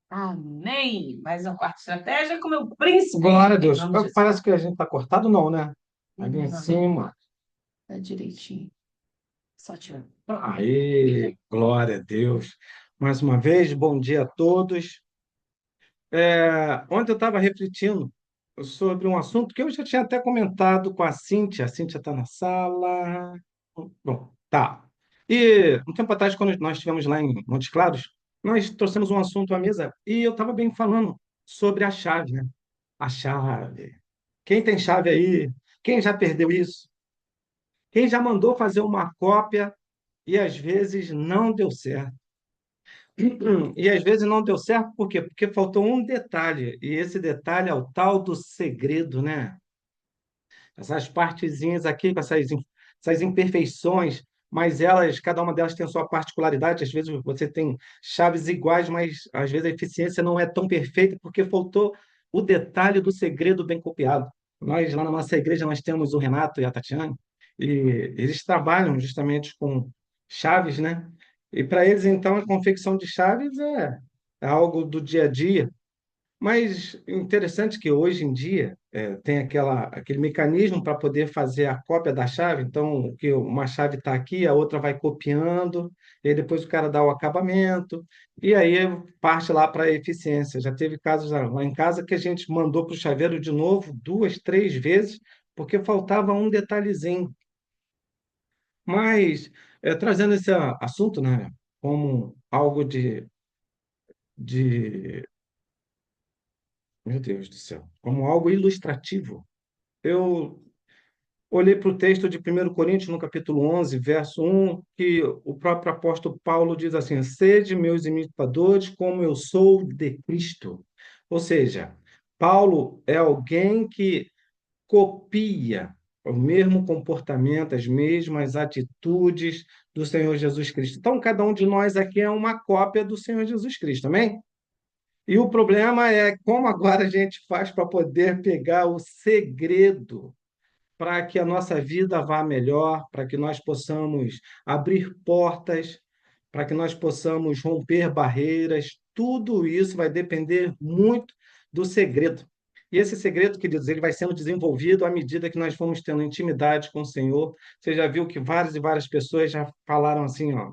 Amém. Mais um quarto de estratégia com o meu príncipe. Glória a Em Deus. nome de Jesus. Parece que a gente está cortado, não, né? Ali em Não, cima. tá direitinho. Só tirar. Pronto. Aí, glória a Deus. Mais uma vez, bom dia a todos. Ontem eu estava refletindo sobre um assunto que eu já tinha até comentado com a Cíntia. A Cíntia está na sala. Bom, tá. E um tempo atrás, quando nós estivemos lá em Montes Claros, nós trouxemos um assunto à mesa e eu estava bem falando sobre a chave, né? A chave. Quem tem chave aí? Quem já perdeu isso? Quem já mandou fazer uma cópia e às vezes não deu certo? E às vezes não deu certo por quê? Porque faltou um detalhe, e esse detalhe é o tal do segredo, né? Essas partezinhas aqui, com essas imperfeições, mas elas, cada uma delas tem a sua particularidade. Às vezes você tem chaves iguais, mas às vezes a eficiência não é tão perfeita porque faltou o detalhe do segredo bem copiado. Nós, lá na nossa igreja, nós temos o Renato e a Tatiane, e eles trabalham justamente com chaves, né? E para eles, então, a confecção de chaves é algo do dia a dia. Mas interessante que hoje em dia tem aquele mecanismo para poder fazer a cópia da chave. Então, que uma chave está aqui, a outra vai copiando, e aí depois o cara dá o acabamento, e aí parte lá para a eficiência. Já teve casos lá em casa que a gente mandou para o chaveiro de novo duas, três vezes, porque faltava um detalhezinho. Mas trazendo esse assunto, né, como algo de, meu Deus do céu, como algo ilustrativo. Eu olhei para o texto de 1 Coríntios, no capítulo 11, verso 1, que o próprio apóstolo Paulo diz assim: Sede meus imitadores, como eu sou de Cristo. Ou seja, Paulo é alguém que copia o mesmo comportamento, as mesmas atitudes do Senhor Jesus Cristo. Então, cada um de nós aqui é uma cópia do Senhor Jesus Cristo, amém? E o problema é como agora a gente faz para poder pegar o segredo para que a nossa vida vá melhor, para que nós possamos abrir portas, para que nós possamos romper barreiras. Tudo isso vai depender muito do segredo. E esse segredo, queridos, ele vai sendo desenvolvido à medida que nós vamos tendo intimidade com o Senhor. Você já viu que várias e várias pessoas já falaram assim, ó,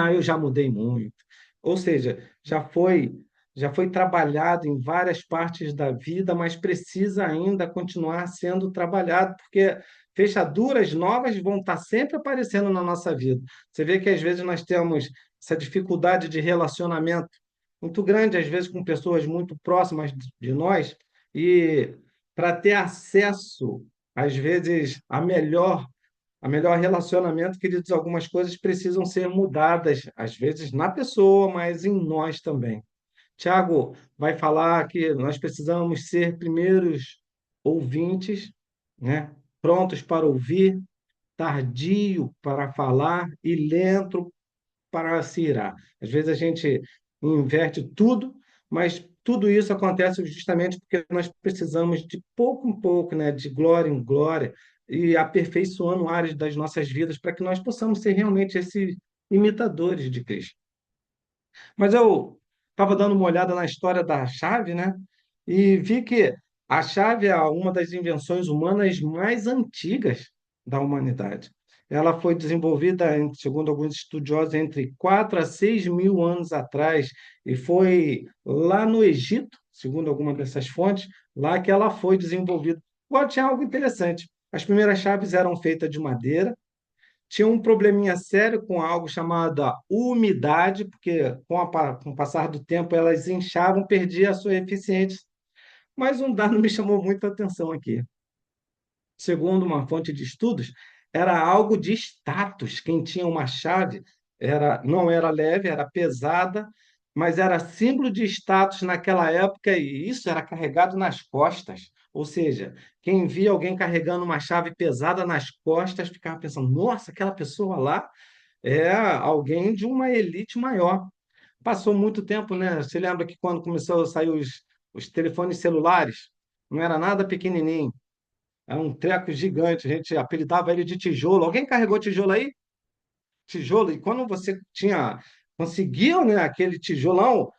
eu já mudei muito. Ou seja, já foi trabalhado em várias partes da vida, mas precisa ainda continuar sendo trabalhado, porque fechaduras novas vão estar sempre aparecendo na nossa vida. Você vê que às vezes nós temos essa dificuldade de relacionamento muito grande, às vezes com pessoas muito próximas de nós, e para ter acesso, às vezes, a melhor relacionamento, queridos, algumas coisas precisam ser mudadas, às vezes na pessoa, mas em nós também. Tiago vai falar que nós precisamos ser primeiros ouvintes, né? Prontos para ouvir, tardio para falar e lento para se irar. Às vezes a gente inverte tudo, mas tudo isso acontece justamente porque nós precisamos de pouco em pouco, né, de glória em glória, e aperfeiçoando áreas das nossas vidas para que nós possamos ser realmente esses imitadores de Cristo. Mas eu estava dando uma olhada na história da chave, né? E vi que a chave é uma das invenções humanas mais antigas da humanidade. Ela foi desenvolvida, segundo alguns estudiosos, entre 4 a 6 mil anos atrás, e foi lá no Egito, segundo alguma dessas fontes, lá que ela foi desenvolvida. Agora, tinha algo interessante. As primeiras chaves eram feitas de madeira, tinha um probleminha sério com algo chamado a umidade, porque com o passar do tempo elas inchavam, perdia a sua eficiência. Mas um dado me chamou muita atenção aqui. Segundo uma fonte de estudos, era algo de status. Quem tinha uma chave não era leve, era pesada, mas era símbolo de status naquela época e isso era carregado nas costas. Ou seja, quem via alguém carregando uma chave pesada nas costas ficava pensando: nossa, aquela pessoa lá é alguém de uma elite maior. Passou muito tempo, né? Você lembra que quando começou a sair os telefones celulares, não era nada pequenininho. Era um treco gigante, a gente apelidava ele de tijolo. Alguém carregou tijolo aí? Tijolo. E quando você conseguiu, né, aquele tijolão,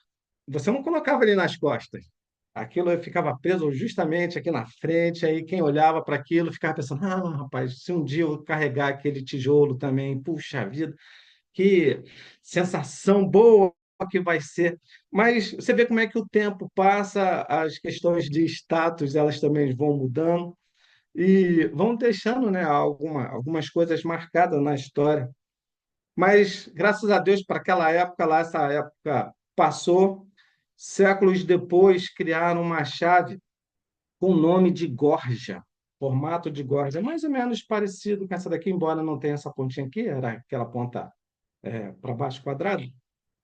você não colocava ali nas costas. Aquilo ficava preso justamente aqui na frente, aí quem olhava para aquilo ficava pensando, ah, rapaz, se um dia eu carregar aquele tijolo também, puxa vida, que sensação boa que vai ser. Mas você vê como é que o tempo passa, as questões de status, elas também vão mudando e vão deixando, né, algumas coisas marcadas na história. Mas, graças a Deus, para aquela época lá, essa época passou. Séculos depois, criaram uma chave com o nome de Gorja, formato de Gorja, mais ou menos parecido com essa daqui, embora não tenha essa pontinha aqui, era aquela ponta para baixo quadrado.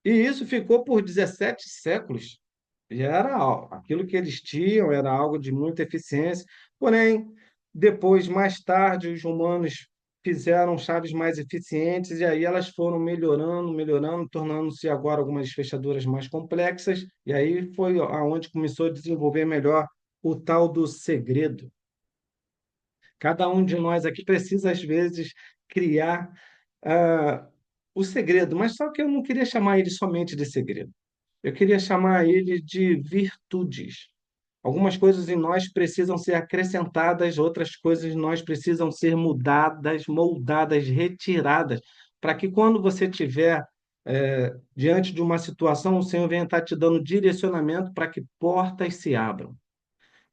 E isso ficou por 17 séculos. E era aquilo que eles tinham, era algo de muita eficiência. Porém, depois, mais tarde, os humanos fizeram chaves mais eficientes e aí elas foram melhorando, melhorando, tornando-se agora algumas fechaduras mais complexas. E aí foi aonde começou a desenvolver melhor o tal do segredo. Cada um de nós aqui precisa, às vezes, criar ah, o segredo, mas só que eu não queria chamar ele somente de segredo. Eu queria chamar ele de virtudes. Algumas coisas em nós precisam ser acrescentadas, outras coisas em nós precisam ser mudadas, moldadas, retiradas, para que quando você estiver diante de uma situação, o Senhor venha estar te dando direcionamento para que portas se abram.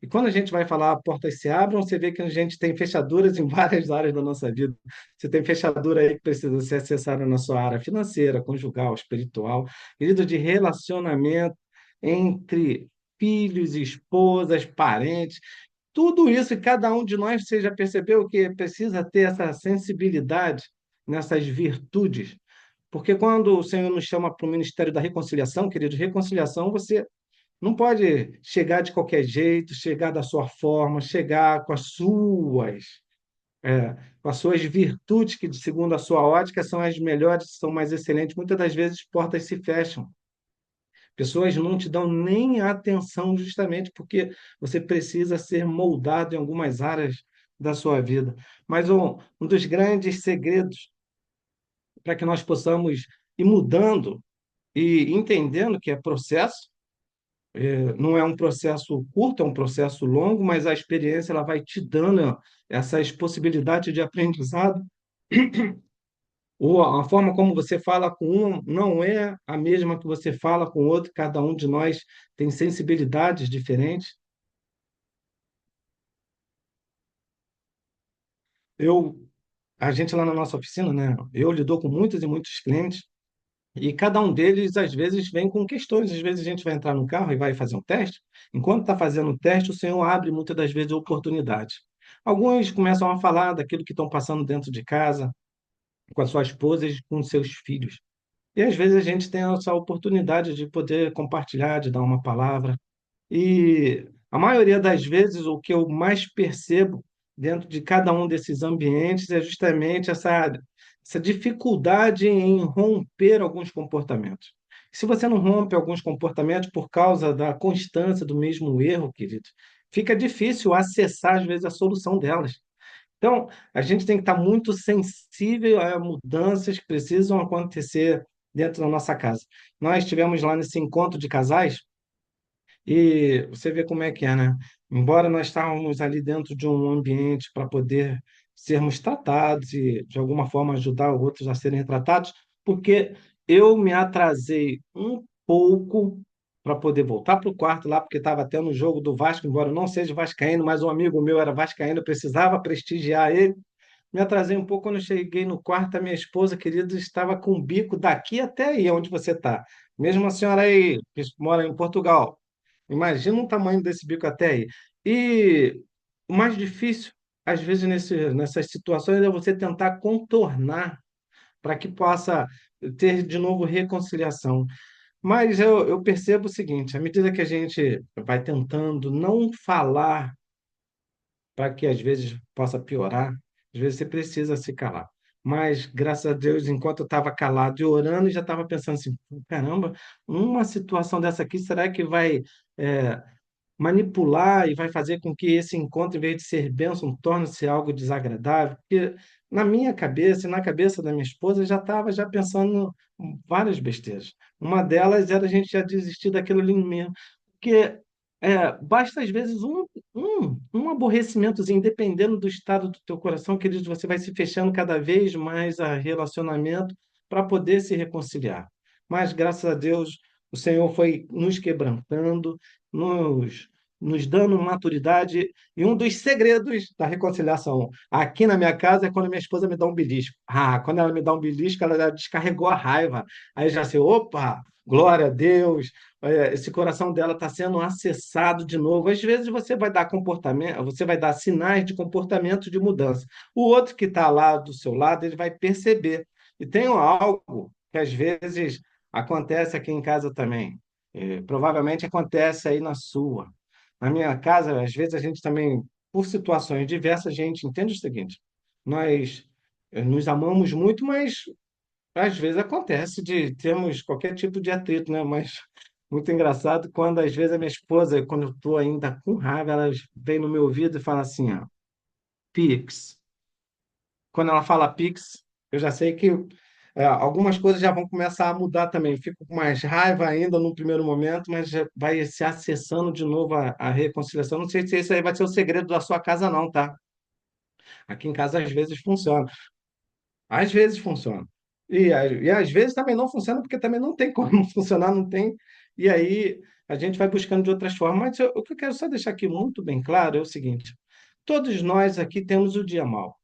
E quando a gente vai falar portas se abram, você vê que a gente tem fechaduras em várias áreas da nossa vida. Você tem fechadura aí que precisa ser acessada na sua área financeira, conjugal, espiritual, querido, de relacionamento entre filhos, esposas, parentes, tudo isso, e cada um de nós, você já percebeu que precisa ter essa sensibilidade nessas virtudes. Porque quando o Senhor nos chama para o ministério da reconciliação, querido, reconciliação você não pode chegar de qualquer jeito, chegar da sua forma, chegar é, com as suas virtudes, que, segundo a sua ótica, são as melhores, são mais excelentes. Muitas das vezes, portas se fecham. Pessoas não te dão nem atenção, justamente porque você precisa ser moldado em algumas áreas da sua vida. Mas um dos grandes segredos para que nós possamos ir mudando e entendendo que é processo. Não é um processo curto, é um processo longo, mas a experiência ela vai te dando essas possibilidades de aprendizado. Ou a forma como você fala com um não é a mesma que você fala com o outro, cada um de nós tem sensibilidades diferentes. Eu, a gente lá na nossa oficina, né? Eu lido com muitos e muitos clientes. E cada um deles, às vezes, vem com questões. Às vezes a gente vai entrar no carro e vai fazer um teste. Enquanto está fazendo o teste, o Senhor abre muitas das vezes oportunidades. Alguns começam a falar daquilo que estão passando dentro de casa, com a sua esposa e com seus filhos. E às vezes a gente tem essa oportunidade de poder compartilhar, de dar uma palavra. E a maioria das vezes, o que eu mais percebo dentro de cada um desses ambientes é justamente essa dificuldade em romper alguns comportamentos. Se você não rompe alguns comportamentos por causa da constância do mesmo erro, querido, fica difícil acessar, às vezes, a solução delas. Então, a gente tem que estar muito sensível a mudanças que precisam acontecer dentro da nossa casa. Nós tivemos lá nesse encontro de casais, e você vê como é que é, né? Embora nós estávamos ali dentro de um ambiente para poder sermos tratados e, de alguma forma, ajudar outros a serem tratados, porque eu me atrasei um pouco para poder voltar para o quarto lá, porque estava até no jogo do Vasco, embora eu não seja vascaíno, mas um amigo meu era vascaíno, eu precisava prestigiar ele. Me atrasei um pouco quando eu cheguei no quarto, a minha esposa querida estava com o bico daqui até aí, onde você está. Mesmo a senhora aí, que mora em Portugal. Imagina o tamanho desse bico até aí. E o mais difícil, às vezes, nessas situações, é você tentar contornar para que possa ter de novo reconciliação. Mas eu percebo o seguinte: à medida que a gente vai tentando não falar para que às vezes possa piorar, às vezes você precisa se calar. Mas, graças a Deus, enquanto eu estava calado e orando, eu já estava pensando assim: caramba, numa situação dessa aqui, será que vai. é, manipular e vai fazer com que esse encontro, em vez de ser bênção, torne-se algo desagradável. Porque na minha cabeça e na cabeça da minha esposa já estava já pensando em várias besteiras. Uma delas era a gente já desistir daquilo ali mesmo. Porque basta, às vezes, um aborrecimentozinho, dependendo do estado do teu coração, querido, você vai se fechando cada vez mais a relacionamento para poder se reconciliar. Mas, graças a Deus, o Senhor foi nos quebrantando, nos, nos dando maturidade. E um dos segredos da reconciliação aqui na minha casa é quando minha esposa me dá um belisco. Ah, quando ela me dá um belisco, ela já descarregou a raiva. Aí eu já sei, opa, glória a Deus, esse coração dela está sendo acessado de novo. Às vezes você vai dar comportamento, você vai dar sinais de comportamento de mudança. O outro que está lá do seu lado, ele vai perceber. E tem algo que às vezes acontece aqui em casa também. Provavelmente acontece aí na sua. Na minha casa, às vezes a gente também, por situações diversas, a gente entende o seguinte: nós nos amamos muito, mas às vezes acontece de termos qualquer tipo de atrito, né? Mas muito engraçado quando às vezes a minha esposa, quando eu estou ainda com raiva, ela vem no meu ouvido e fala assim, ó, Pix. Quando ela fala Pix, eu já sei que algumas coisas já vão começar a mudar também. Fico com mais raiva ainda no primeiro momento, mas já vai se acessando de novo a reconciliação. Não sei se esse aí vai ser o segredo da sua casa, não, tá? Aqui em casa às vezes funciona. Às vezes funciona. E às vezes também não funciona, porque também não tem como funcionar, não tem. E aí a gente vai buscando de outras formas. Mas o que eu quero só deixar aqui muito bem claro é o seguinte: todos nós aqui temos o dia mau.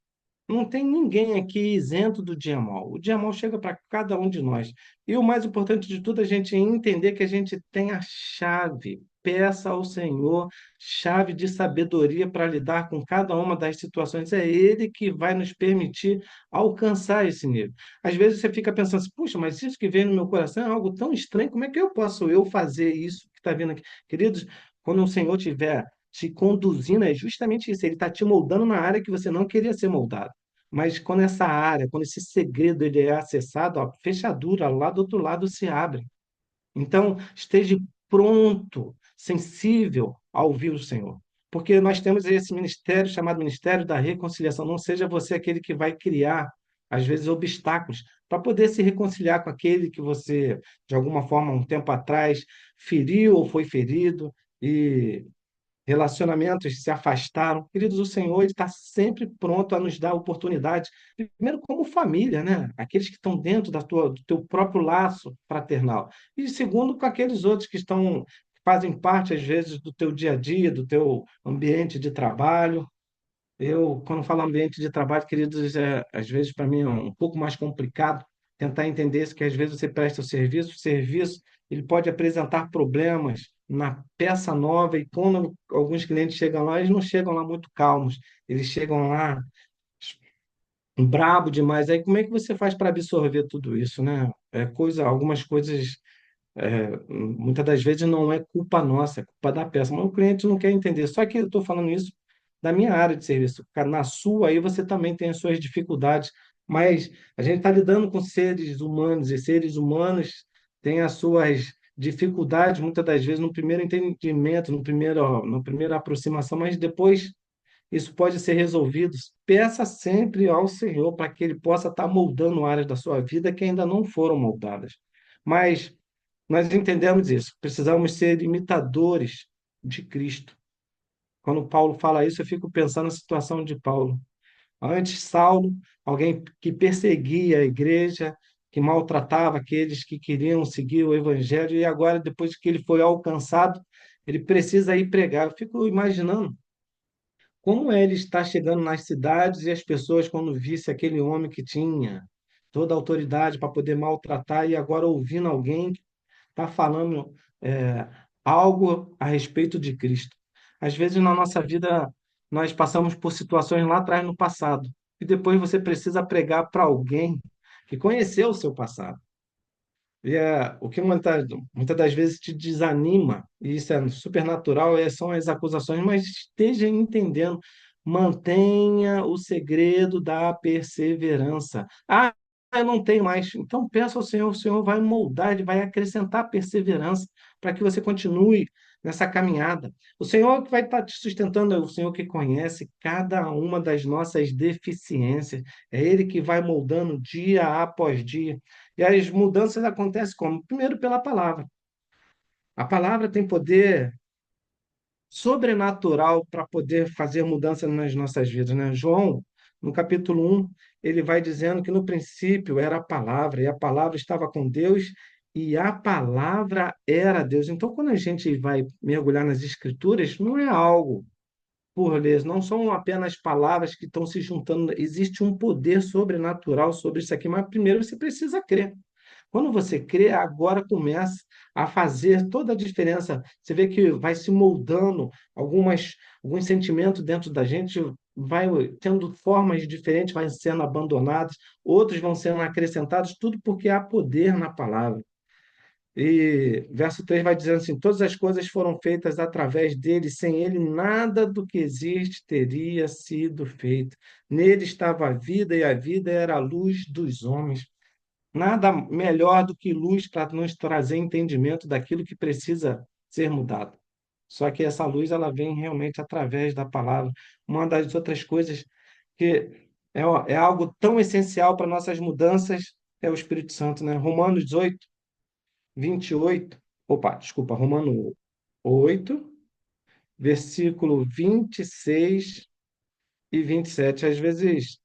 Não tem ninguém aqui isento do dia mal. O dia mal chega para cada um de nós. E o mais importante de tudo é a gente entender que a gente tem a chave. Peça ao Senhor chave de sabedoria para lidar com cada uma das situações. É Ele que vai nos permitir alcançar esse nível. Às vezes você fica pensando assim, puxa, mas isso que veio no meu coração é algo tão estranho, como é que eu posso fazer isso que está vindo aqui? Queridos, quando o Senhor tiver te conduzindo, é justamente isso. Ele está te moldando na área que você não queria ser moldado. Mas quando essa área, quando esse segredo ele é acessado, a fechadura lá do outro lado se abre. Então, esteja pronto, sensível a ouvir o Senhor. Porque nós temos esse ministério chamado Ministério da Reconciliação. Não seja você aquele que vai criar, às vezes, obstáculos para poder se reconciliar com aquele que você, de alguma forma, um tempo atrás, feriu ou foi ferido. E relacionamentos se afastaram. Queridos, o Senhor está sempre pronto a nos dar oportunidade, primeiro como família, né? Aqueles que estão dentro do teu próprio laço fraternal. E segundo, com aqueles outros que estão, que fazem parte, às vezes, do teu dia a dia, do teu ambiente de trabalho. Eu, quando falo ambiente de trabalho, queridos, às vezes para mim é um pouco mais complicado tentar entender isso, que às vezes você presta o serviço ele pode apresentar problemas na peça nova e quando alguns clientes chegam lá, eles não chegam lá muito calmos, eles chegam lá brabo demais. Aí como é que você faz para absorver tudo isso, né? Algumas coisas muitas das vezes não é culpa nossa, é culpa da peça, mas o cliente não quer entender. Só que eu estou falando isso da minha área de serviço. Cara, na sua, aí você também tem as suas dificuldades, mas a gente está lidando com seres humanos e seres humanos têm as suas dificuldades, muitas das vezes, no primeiro entendimento, na primeira aproximação, mas depois isso pode ser resolvido. Peça sempre ao Senhor para que Ele possa estar moldando áreas da sua vida que ainda não foram moldadas. Mas nós entendemos isso. Precisamos ser imitadores de Cristo. Quando Paulo fala isso, eu fico pensando na situação de Paulo. Antes, Saulo, alguém que perseguia a igreja, que maltratava aqueles que queriam seguir o evangelho, e agora, depois que ele foi alcançado, ele precisa ir pregar. Eu fico imaginando como ele está chegando nas cidades e as pessoas, quando visse aquele homem que tinha toda a autoridade para poder maltratar, e agora ouvindo alguém está falando é, algo a respeito de Cristo. Às vezes na nossa vida nós passamos por situações lá atrás no passado e depois você precisa pregar para alguém que conheceu o seu passado. E o que muitas das vezes te desanima, e isso é super natural, são as acusações, mas esteja entendendo, mantenha o segredo da perseverança. Ah, eu não tenho mais. Então peça ao Senhor, o Senhor vai moldar, Ele vai acrescentar perseverança para que você continue nessa caminhada. O Senhor que vai estar te sustentando, é o Senhor que conhece cada uma das nossas deficiências. É Ele que vai moldando dia após dia. E as mudanças acontecem como? Primeiro, pela palavra. A palavra tem poder sobrenatural para poder fazer mudança nas nossas vidas, né? João, no capítulo 1, ele vai dizendo que no princípio era a palavra, e a palavra estava com Deus, e a palavra era Deus. Então, quando a gente vai mergulhar nas escrituras, não é algo por ler, não são apenas palavras que estão se juntando, existe um poder sobrenatural sobre isso aqui, mas primeiro você precisa crer. Quando você crê, agora começa a fazer toda a diferença. Você vê que vai se moldando alguns sentimentos dentro da gente, vai tendo formas diferentes, vai sendo abandonados, outros vão sendo acrescentados, tudo porque há poder na palavra. E verso 3 vai dizendo assim: todas as coisas foram feitas através dele, sem ele nada do que existe teria sido feito. Nele estava a vida, e a vida era a luz dos homens. Nada melhor do que luz para nos trazer entendimento daquilo que precisa ser mudado. Só que essa luz ela vem realmente através da palavra. Uma das outras coisas que é algo tão essencial para nossas mudanças é o Espírito Santo, né? Romanos 18, 28. Opa, desculpa, Romano 8, versículo 26 e 27. Às vezes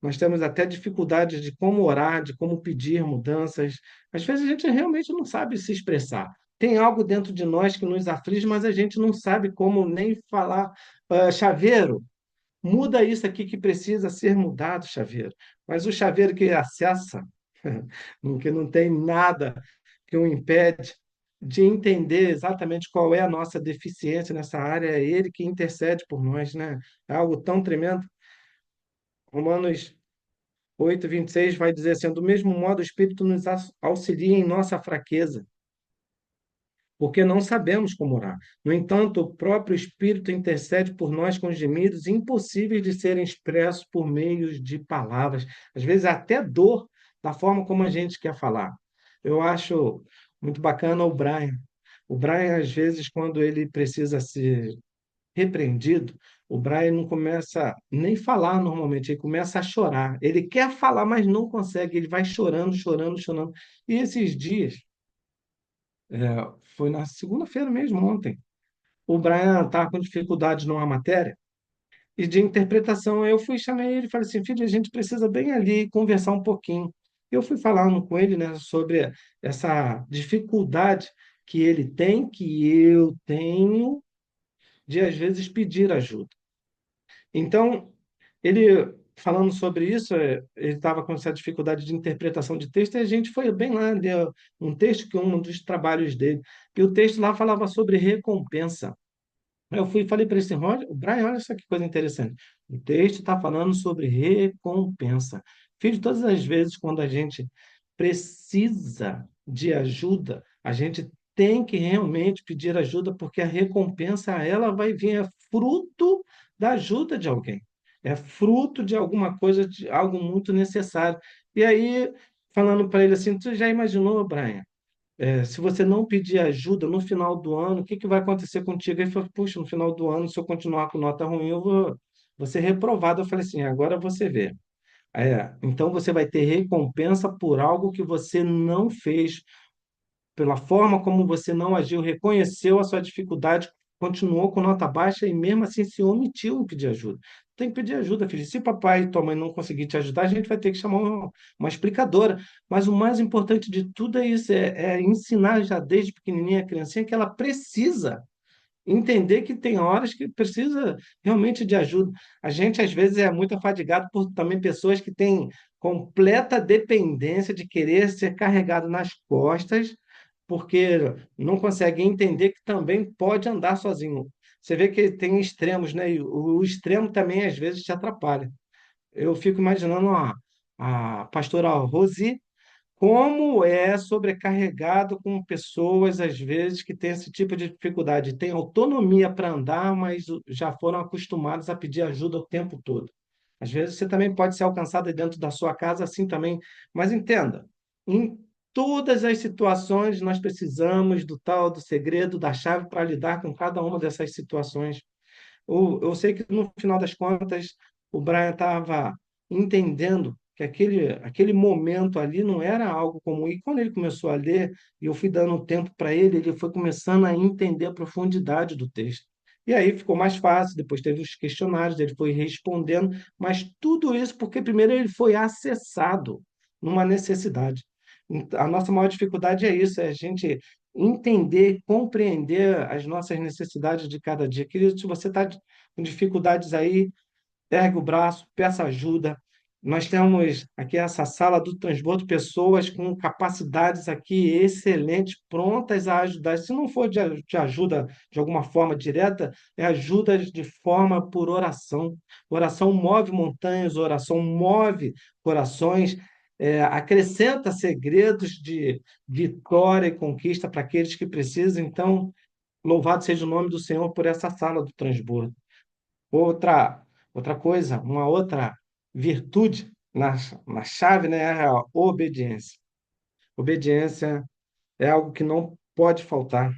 nós temos até dificuldades de como orar, de como pedir mudanças. Às vezes a gente realmente não sabe se expressar. Tem algo dentro de nós que nos aflige, mas a gente não sabe como nem falar. Chaveiro, muda isso aqui que precisa ser mudado, chaveiro. Mas o chaveiro que acessa, que não tem nada que o impede de entender exatamente qual é a nossa deficiência nessa área, é ele que intercede por nós, né? É algo tão tremendo. Romanos 8:26 vai dizer assim: do mesmo modo, o Espírito nos auxilia em nossa fraqueza, porque não sabemos como orar. No entanto, o próprio Espírito intercede por nós com gemidos impossíveis de serem expressos por meio de palavras. Às vezes, até dor da forma como a gente quer falar. Eu acho muito bacana o Brian. O Brian, às vezes, quando ele precisa ser repreendido, o Brian não começa nem falar normalmente, ele começa a chorar. Ele quer falar, mas não consegue, ele vai chorando, chorando, chorando. E esses dias, é, foi na segunda-feira mesmo, ontem, o Brian estava com dificuldade numa matéria e de interpretação. Eu fui, chamei ele e falei assim: filho, a gente precisa bem ali conversar um pouquinho. Eu fui falando com ele, né, sobre essa dificuldade que ele tem, que eu tenho, de às vezes pedir ajuda. Então, ele falando sobre isso, ele estava com essa dificuldade de interpretação de texto, e a gente foi bem lá ler um texto que é um dos trabalhos dele, e o texto lá falava sobre recompensa. Aí eu fui e falei para ele assim: olha, Brian, olha só que coisa interessante. O texto está falando sobre recompensa. Filho, todas as vezes quando a gente precisa de ajuda, a gente tem que realmente pedir ajuda, porque a recompensa ela vai vir, é fruto da ajuda de alguém. É fruto de alguma coisa, de algo muito necessário. E aí, falando para ele assim: tu já imaginou, Brian? Se você não pedir ajuda no final do ano, o que que vai acontecer contigo? Ele falou: puxa, no final do ano, se eu continuar com nota ruim, vou ser reprovado. Eu falei assim: agora você vê. Então você vai ter recompensa por algo que você não fez, pela forma como você não agiu, reconheceu a sua dificuldade, continuou com nota baixa e mesmo assim se omitiu em pedir ajuda. Tem que pedir ajuda, filho. Se papai e tua mãe não conseguir te ajudar, a gente vai ter que chamar uma explicadora. Mas o mais importante de tudo é isso, é ensinar já desde pequenininha a criancinha que ela precisa entender que tem horas que precisa realmente de ajuda. A gente, às vezes, é muito afadigado por também pessoas que têm completa dependência de querer ser carregado nas costas, porque não conseguem entender que também pode andar sozinho. Você vê que tem extremos, né? E o extremo também, às vezes, te atrapalha. Eu fico imaginando a pastora Rosi, como é sobrecarregado com pessoas, às vezes, que têm esse tipo de dificuldade, têm autonomia para andar, mas já foram acostumados a pedir ajuda o tempo todo. Às vezes você também pode ser alcançado dentro da sua casa assim também, mas entenda, todas as situações nós precisamos do tal do segredo da chave para lidar com cada uma dessas situações. Eu sei que no final das contas o Brian estava entendendo que aquele momento ali não era algo comum. E quando ele começou a ler, e eu fui dando tempo para ele, ele foi começando a entender a profundidade do texto. E aí ficou mais fácil, depois teve os questionários, ele foi respondendo, mas tudo isso porque primeiro ele foi acessado numa necessidade. A nossa maior dificuldade é isso, é a gente entender, compreender as nossas necessidades de cada dia. Querido, se você está com dificuldades aí, ergue o braço, peça ajuda. Nós temos aqui essa sala do transbordo, pessoas com capacidades aqui excelentes, prontas a ajudar. Se não for de ajuda de alguma forma direta, é ajuda de forma por oração. Oração move montanhas, oração move corações, acrescenta segredos de vitória e conquista para aqueles que precisam. Então, louvado seja o nome do Senhor por essa sala do transbordo. Outra, outra coisa, uma outra virtude na chave, né, é a obediência. Obediência é algo que não pode faltar.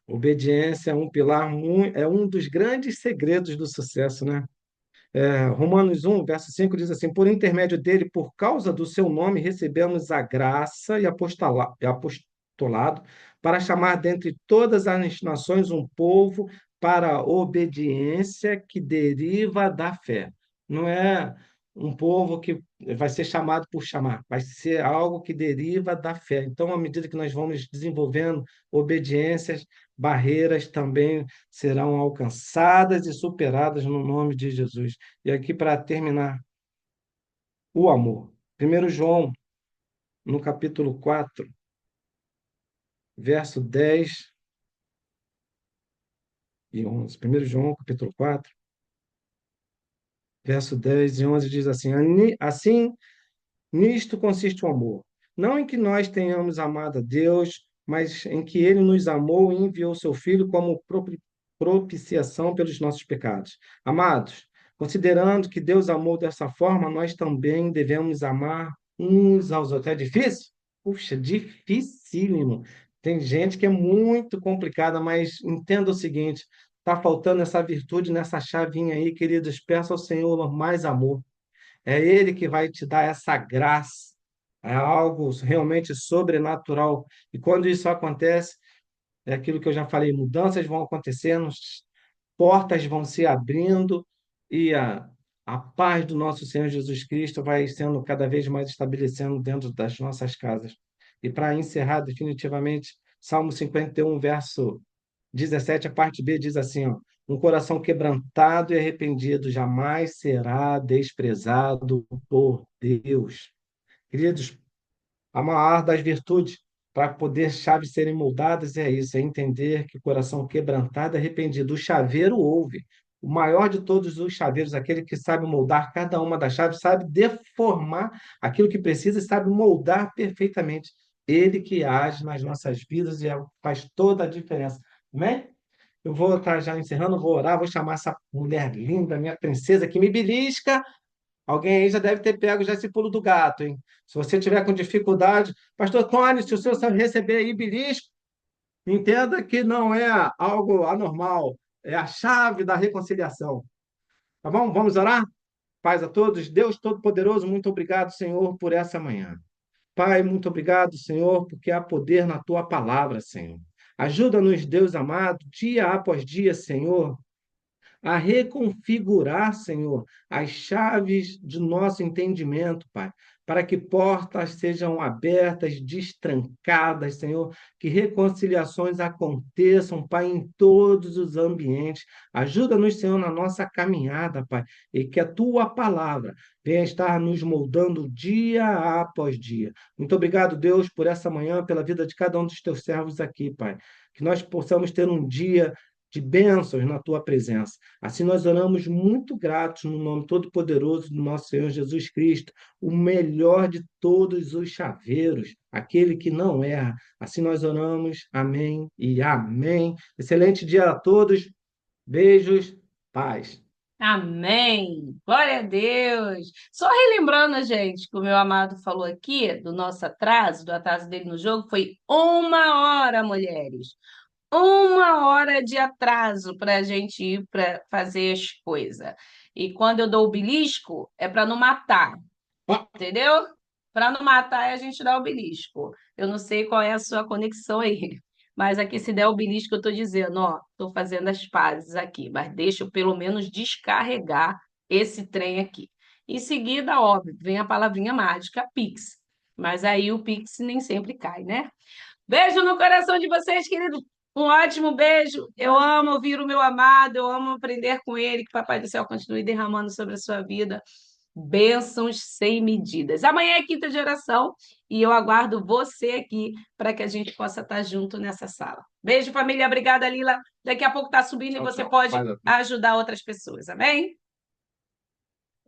Obediência é um pilar, é um dos grandes segredos do sucesso, né? Romanos 1, verso 5 diz assim: Por intermédio dele, por causa do seu nome, recebemos a graça e apostolado para chamar dentre todas as nações um povo para a obediência que deriva da fé. Não é um povo que vai ser chamado por chamar, vai ser algo que deriva da fé. Então, à medida que nós vamos desenvolvendo obediências, barreiras também serão alcançadas e superadas no nome de Jesus. E aqui, para terminar, o amor. 1 João, no capítulo 4, verso 10 e 11. 1 João, capítulo 4, verso 10 e 11 diz assim: Assim, nisto consiste o amor. Não em que nós tenhamos amado a Deus, mas em que ele nos amou e enviou seu Filho como propiciação pelos nossos pecados. Amados, considerando que Deus amou dessa forma, nós também devemos amar uns aos outros. É difícil? Puxa, dificílimo. Tem gente que é muito complicada, mas entenda o seguinte: está faltando essa virtude nessa chavinha aí, queridos. Peça ao Senhor mais amor. É Ele que vai te dar essa graça. É algo realmente sobrenatural. E quando isso acontece, é aquilo que eu já falei: mudanças vão acontecendo, portas vão se abrindo e a paz do nosso Senhor Jesus Cristo vai sendo cada vez mais estabelecendo dentro das nossas casas. E para encerrar definitivamente, Salmo 51, verso 17, a parte B diz assim, ó: Um coração quebrantado e arrependido jamais será desprezado por Deus. Queridos, a maior das virtudes para poder chaves serem moldadas é isso, é entender que o coração quebrantado e arrependido. O chaveiro ouve. O maior de todos os chaveiros, aquele que sabe moldar cada uma das chaves, sabe deformar aquilo que precisa e sabe moldar perfeitamente. Ele que age nas nossas vidas e faz toda a diferença. Amém? Eu vou estar já encerrando, vou orar, vou chamar essa mulher linda, minha princesa, que me belisca. Alguém aí já deve ter pego já esse pulo do gato, hein? Se você tiver com dificuldade, Pastor Tony, se o senhor sabe receber aí belisco, entenda que não é algo anormal, é a chave da reconciliação. Tá bom? Vamos orar? Paz a todos. Deus Todo-Poderoso, muito obrigado, Senhor, por essa manhã. Pai, muito obrigado, Senhor, porque há poder na tua palavra, Senhor. Ajuda-nos, Deus amado, dia após dia, Senhor, a reconfigurar, Senhor, as chaves de nosso entendimento, Pai, para que portas sejam abertas, destrancadas, Senhor, que reconciliações aconteçam, Pai, em todos os ambientes. Ajuda-nos, Senhor, na nossa caminhada, Pai, e que a tua palavra venha estar nos moldando dia após dia. Muito obrigado, Deus, por essa manhã, pela vida de cada um dos teus servos aqui, Pai. Que nós possamos ter um dia de bênçãos na tua presença. Assim nós oramos muito gratos no nome todo-poderoso do nosso Senhor Jesus Cristo, o melhor de todos os chaveiros, aquele que não erra. Assim nós oramos. Amém e amém. Excelente dia a todos. Beijos, paz. Amém. Glória a Deus. Só relembrando, gente, que o meu amado falou aqui do nosso atraso, do atraso dele no jogo, foi 1 hora, mulheres. 1 hora de atraso para a gente ir para fazer as coisas. E quando eu dou o belisco, é para não matar. Ah, Entendeu? Para não matar, a gente dá o belisco. Eu não sei qual é a sua conexão aí, mas aqui se der o belisco, eu estou dizendo, ó, estou fazendo as pazes aqui, mas deixa eu pelo menos descarregar esse trem aqui. Em seguida, óbvio, vem a palavrinha mágica, Pix. Mas aí o Pix nem sempre cai, né? Beijo no coração de vocês, queridos. Um ótimo beijo. Eu amo ouvir o meu amado, eu amo aprender com ele. Que o Papai do Céu continue derramando sobre a sua vida bênçãos sem medidas. Amanhã é quinta de oração e eu aguardo você aqui para que a gente possa estar junto nessa sala. Beijo, família. Obrigada, Lila. Daqui a pouco está subindo e tchau, você tchau. pode Paz a Deus. ajudar outras pessoas. Amém?